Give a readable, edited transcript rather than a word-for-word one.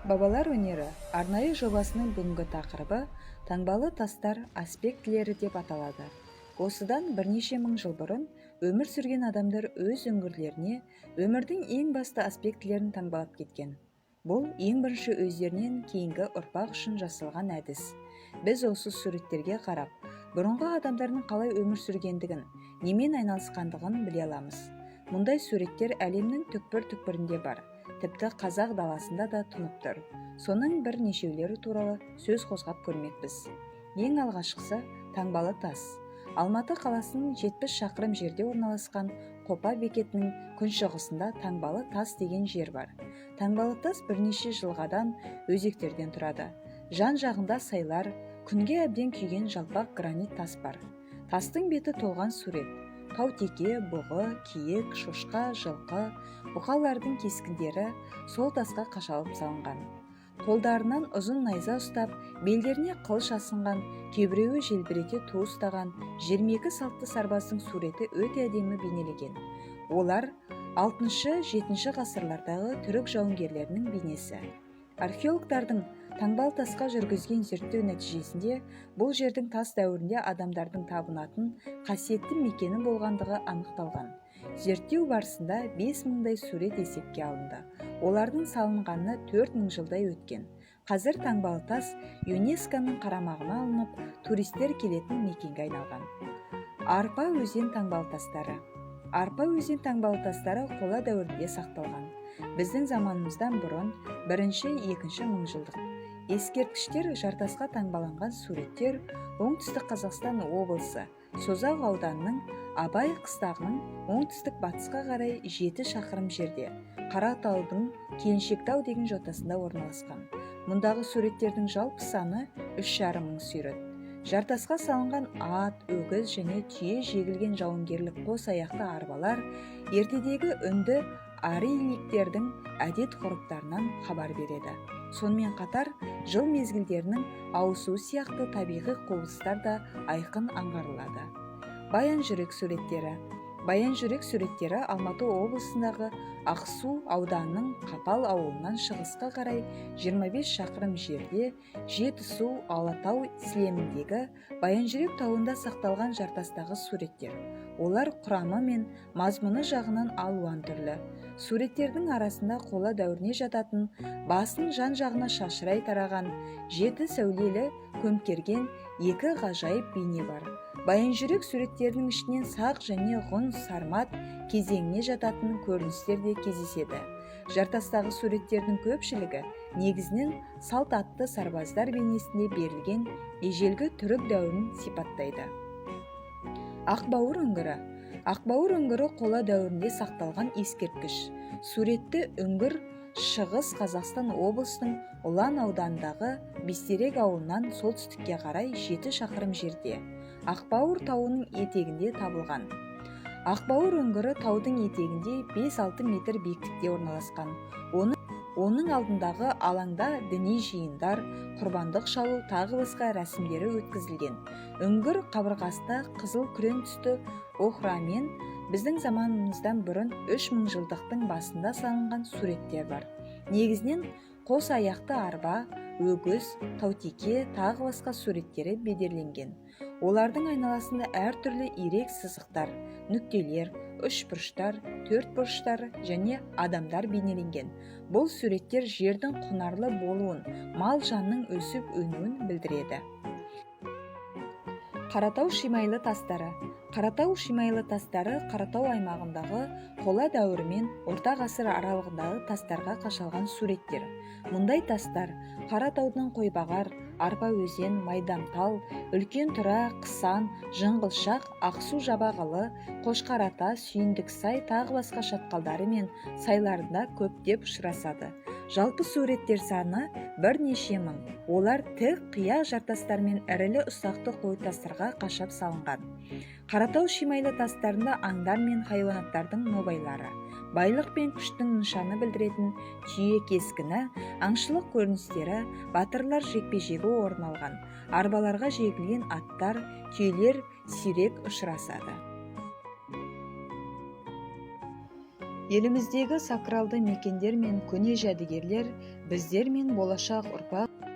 Бабалар өнері арнайы жобасының бүгінгі тақырыбы таңбалы тастар аспектілері деп аталады. Осыдан бірнеше мың жыл бұрын өмір сүрген адамдар өз өңірлеріне өмірдің ең басты аспектілерін таңбалап кеткен. Бұл ең бірінші өздерінен кейінгі ұрпақ үшін жасалған әдіс. Біз осы суреттерге қарап, бұрынғы адамдардың қалай өмір сүргендігін, немен айналысқандығын біле аламыз. Мұндай суреттер әлемнің түкпір-түкпірінде бар. Тіпті қазақ даласында да тұнып тұр. Соның бірнешеулері туралы сөз қозғап көрмекпіз. Ең алғашқысы таңбалы тас. Алматы қаласының 70 шақырым жерде орналасқан Қопа бекетінің күншығысында таңбалы тас деген жер бар. Таңбалы тас бірнеше жылғадан өзектерден тұрады. Жан-жағында сайлар, күнге әбден күйген жалпақ гранит тас бар. Тастың беті толған сурет. Таутеке, бұғы, киік, шошқа, жылқы, бұқалардың кескіндері сол тасқа қашалып салынған. Қолдарынан ұзын найза ұстап, белдеріне қылыш асынған, кейбіреуі желбірете ту ұстаған 22 салты сарбаздың суреті өте әдемі бейнелеген. Олар 6-7 ғасырлардағы түрік жауынгерлерінің бейнесі. Археологтардың таңбалы тасқа жүргізген зерттеу нәтижесінде бұл жердің тас дәуірінде адамдардың табынатын қасиетті мекені болғандығы анықталған. Зерттеу барысында 5000-дай сурет есепке алынды. Олардың салынғанына 4000 жылдай өткен. Қазір таңбалы тас ЮНЕСКО-ның қарамағына алынып, туристер келетін мекенге айналған. Арпа өзен таңбалы тастары. Арпа өзен таңбалы тастары қола дәуірінде сақталған. Біздің заманымыздан бұрын 1-2 мыңжылдық. Ескерткіштер жартасқа таңбаланған суреттер оңтүстік Қазақстан облысы Созақ ауданының Абай қыстағының оңтүстік батысқа қарай 7 шақырым жерде Қаратаудың Келіншектау деген жотасында орналасқан. Мұндағы суреттердің жалпы саны 3,5 мың сурет. Жартасқа салынған ат, өгіз және түйе жегілген жауынгерлік қос аяқты арбалар ертедегі үнді ариликтердің әдет-ғұрыптарынан хабар береді. Сонымен қатар жыл мезгілдерінің ауысуы сияқты табиғи құбылыстар да айқын аңғарылады. Баян жүрек суреттері. Баян жүрек суреттері Алматы облысындағы Ақсу ауданының Қапал ауылынан шығысқа қарай 25 шақырым жерде Жетісу Алатау сілеміндегі Баян жүрек тауында сақталған жартастағы суреттер. Олар құрамы мен мазмұны жағынан алуан түрлі. Суреттердің арасында қола дәуіріне жататын, басын жан-жағына шашырай тараған, 7 сәулелі көмкерген 2 ғажайып бейне бар. Баян жүрек суреттерінің ішінен сақ және ғұн сармат кезеңіне жататын көріністер де кездеседі. Жартастағы суреттердің көпшілігі негізінен салт атты сарбаздар бейнесінде берілген ежелгі түрік дәуірін сипаттайды. Ақбауыр үңгірі. Ақбауыр үңгірі қола дәуірінде сақталған ескерткіш. Суретті үңгір Шығыс Қазақстан облысының Ұлан ауданындағы Бестерек ауылынан солтүстікке қарай 7 шақырым жерде Ақбауыр тауының етегінде табылған. Ақбауыр үңгірі таудың етегінде 5-6 метр биіктікте орналасқан. Оның алдындағы алаңда діни жиындар, құрбандық шалу тағы басқа рәсімдері өткізілген. Үңгір қабырғасында қызыл күрең түсті охрамен біздің заманымыздан бұрын 3000 жылдықтың басында салынған суреттер бар. Негізінен қос аяқты арба, өгіз, таутеке тағы басқа суреттері бедерленген. Олардың айналасында әртүрлі ирек сызықтар, нүктелер, үшбұрыштар, төртбұрыштар және адамдар бейнеленген. Бұл суреттер жердің құнарлы болуын, мал жанның өсіп-өнуін білдіреді. Қаратау шимайлы тастары. Қаратау шимайлы тастары Қаратау аймағындағы қола дәуірі мен орта ғасыр аралығындағы тастарға қашалған суреттер. Мұндай тастар Қаратаудың Қойбағар, Арпа өзен, Майдамтал, Үлкен Тұра, Қысан, Жыңғылшақ, Ақсу жабағылы, Қошқарата, Сүйіндіксай тағы басқа шатқалдары мен сайларында көптеп ұшырасады. Жалпы суреттер саны бірнеше мың. Олар тік қия жартастар мен ірілі ұсақты қойтастарға қашап салынған. Қаратау шимайлы тастарында аңдар мен хайуанаттардың нобайлары, байлық пен күштің нышаны білдіретін түйе кескіні, аңшылық көріністері, батырлар жекпе-жегі орын алған. Арбаларға жегілген аттар, түйелер сирек ұшырасады. Еліміздегі сакралды мекендер мен көне жәдігерлер біздер мен болашақ ұрпақ